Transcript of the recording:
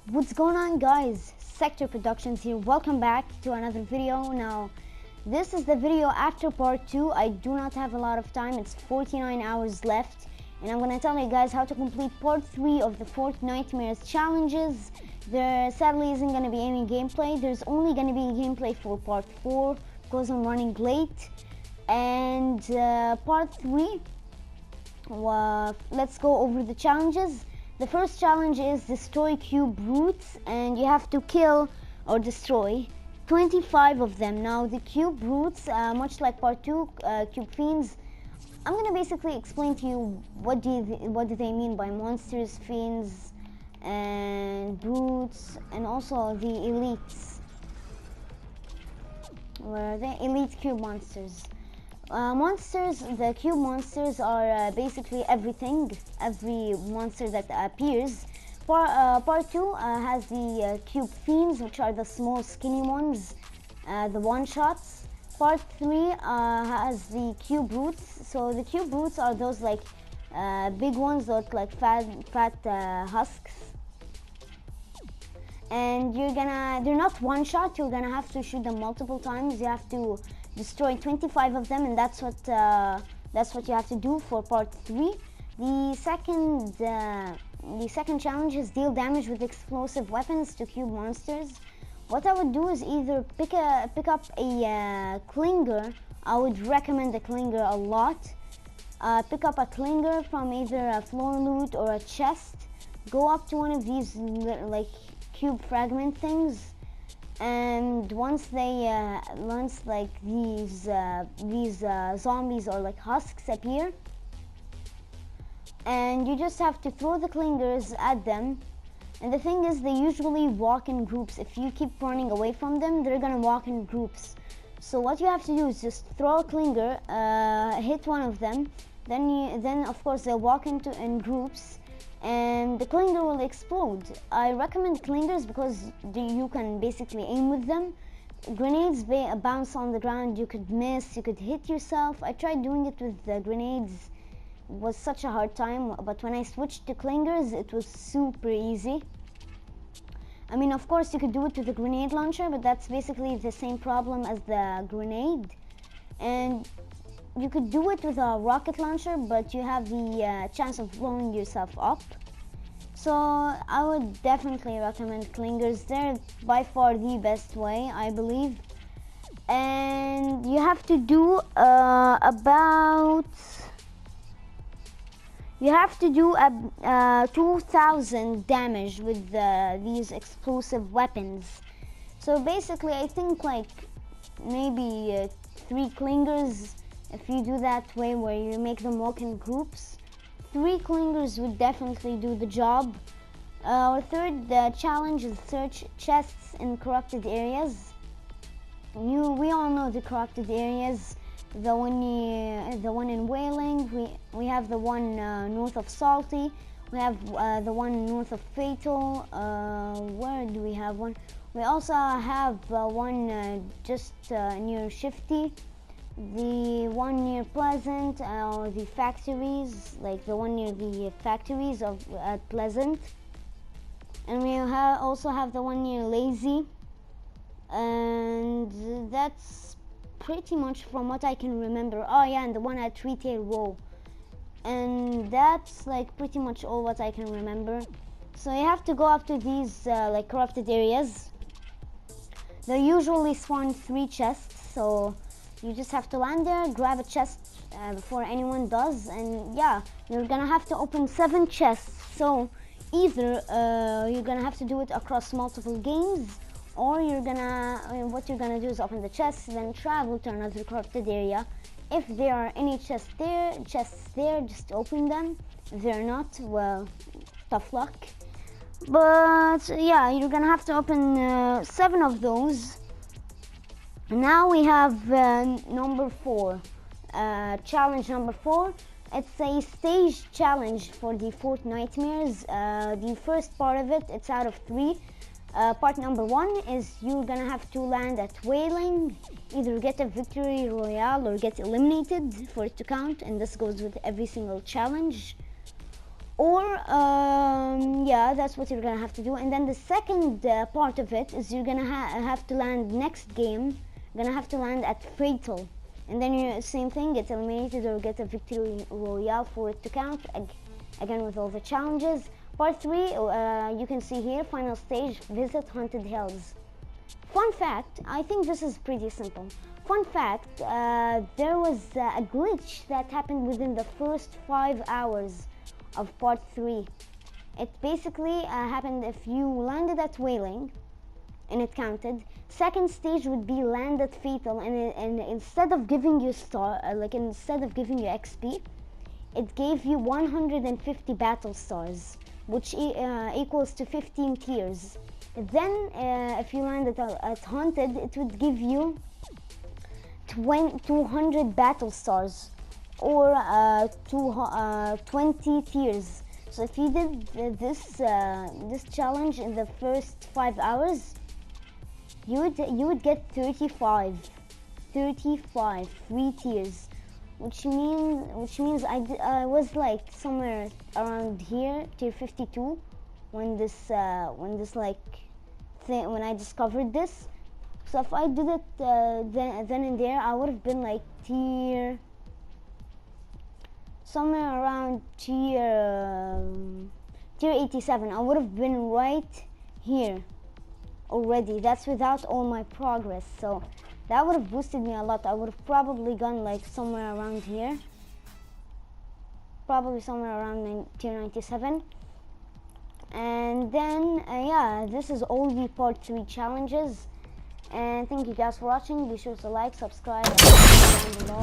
What's going on, guys? Sector Productions here. Welcome back to another video. Now, this is the video after part 2. I do not have a lot of time. It's 49 hours left, and I'm gonna tell you guys how to complete part 3 of the Fortnitemares challenges. There sadly isn't gonna be any gameplay. There's only gonna be gameplay for part 4 because I'm running late. And part 3, let's go over the challenges. The first challenge is destroy cube roots, and you have to kill or destroy 25 of them. Now the cube roots, much like part 2, cube fiends, I'm gonna basically explain to you what do they mean by monsters, fiends, and brutes, and also the elites, where the elite cube monsters. The cube monsters are basically every monster that appears. Part 2 has the cube fiends, which are the small skinny ones, the one-shots. Part 3 has the cube roots. So the cube roots are those like big ones that like fat husks. And they're not one-shot, you're gonna have to shoot them multiple times. You have to destroy 25 of them, and that's what you have to do for part 3. The second challenge is deal damage with explosive weapons to cube monsters. What I would do is either pick up a clinger. I would recommend the clinger a lot. Pick up a clinger from either a floor loot or a chest. Go up to one of these like cube fragment things, and once like these zombies or like husks appear, and you just have to throw the clingers at them. And the thing is, they usually walk in groups. If you keep running away from them, they're gonna walk in groups. So what you have to do is just throw a clinger, hit one of them, then of course they'll walk in groups, and the clinger will explode. I recommend clingers because you can basically aim with them. Grenades bounce on the ground, you could miss, you could hit yourself. I tried doing it with the grenades, it was such a hard time, but when I switched to clingers, it was super easy. I mean, of course you could do it with the grenade launcher, but that's basically the same problem as the grenade. And you could do it with a rocket launcher, but you have the chance of blowing yourself up. So I would definitely recommend clingers. They're by far the best way, I believe. And you have to do about 2,000 damage with these explosive weapons. So basically, I think like maybe 3 clingers. If you do that way where you make them walk in groups, 3 clingers would definitely do the job. Our third challenge is search chests in corrupted areas. We all know the corrupted areas. The one in Wailing. We have the one north of Salty. We have the one north of Fatal. Where do we have one? We also have one just near Shifty. The one near Pleasant, or the factories, like the one near the factories at Pleasant. And we also have the one near Lazy. And that's pretty much from what I can remember. Oh yeah, and the one at Retail Row. And that's like pretty much all what I can remember. So you have to go up to these like corrupted areas. They usually spawn 3 chests, so you just have to land there, grab a chest before anyone does, and yeah, you're gonna have to open 7 chests. So either you're gonna have to do it across multiple games, or what you're gonna do is open the chests, then travel to another corrupted area. If there are any chests there, just open them. If they're not, well, tough luck. But yeah, you're gonna have to open 7 of those. Now we have number 4, challenge number 4. It's a stage challenge for the Fortnitemares. The first part of it, it's out of 3. Part number 1 is you're gonna have to land at Wailing, either get a victory royale or get eliminated for it to count, and this goes with every single challenge. Or yeah, that's what you're gonna have to do. And then the second part of it is you're gonna have to land next game. You're gonna have to land at fatal, and then you same thing, get eliminated or get a victory royale for it to count. Again with all the challenges. Part 3, you can see here, final stage, visit haunted hills. Fun fact, I think this is pretty simple. Fun fact, there was a glitch that happened within the first 5 hours of part 3. It basically happened if you landed at whaling and it counted. Second stage would be land at fatal, and instead of giving you instead of giving you XP, it gave you 150 battle stars, which equals to 15 tiers. Then if you landed at haunted, it would give you 200 battle stars, or 20 tiers. So if you did this challenge in the first 5 hours, you would get 35 free tiers, which means I was like somewhere around here, tier 52, when when I discovered this. So if I did it then and there, I would have been like somewhere around tier 87. I would have been right here already. That's without all my progress, so that would have boosted me a lot. I would have probably gone like somewhere around here, probably somewhere around tier 97. And then yeah, this is all the part 3 challenges, and thank you guys for watching. Be sure to like, subscribe, and comment down below.